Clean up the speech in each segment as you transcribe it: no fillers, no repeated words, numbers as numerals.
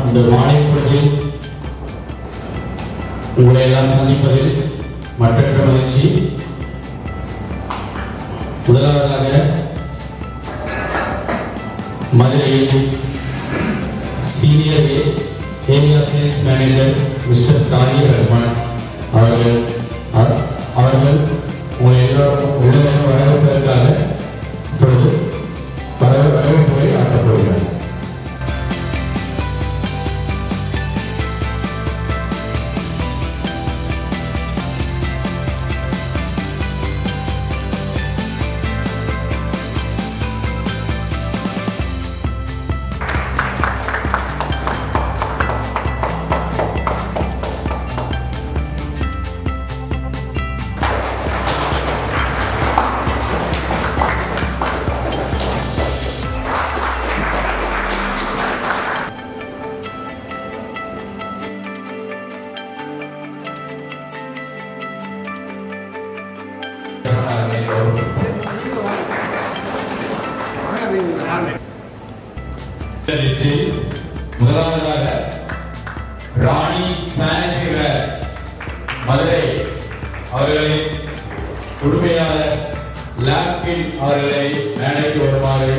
இந்த மாலை பொழுதில் உங்களை எல்லாம் சந்திப்பதில் மற்றற்ற மகிழ்ச்சி. முதலாவதாக மதுரையில் senior area sales manager mister Tariq Rahman அவர்கள் உங்களை எல்லோரும் உடனே வரவேற்பதற்காக இப்பொழுது வரவேற்புரை ஆற்றப்படுகிறார். முதலாவதாக ராணி சானிட்டரிவேர் மதுரை அவர்களின் உரிமையாளர் லாக்கின் அவர்களை மேடைக்கு வருமாறு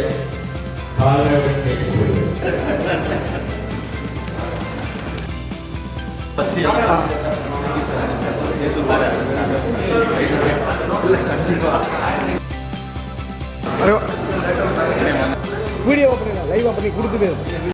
காலவர்கள் கேட்டுக்கொள்கிறேன். வீடியோ பண்ணி லைவா பண்ணி கொடுக்குது.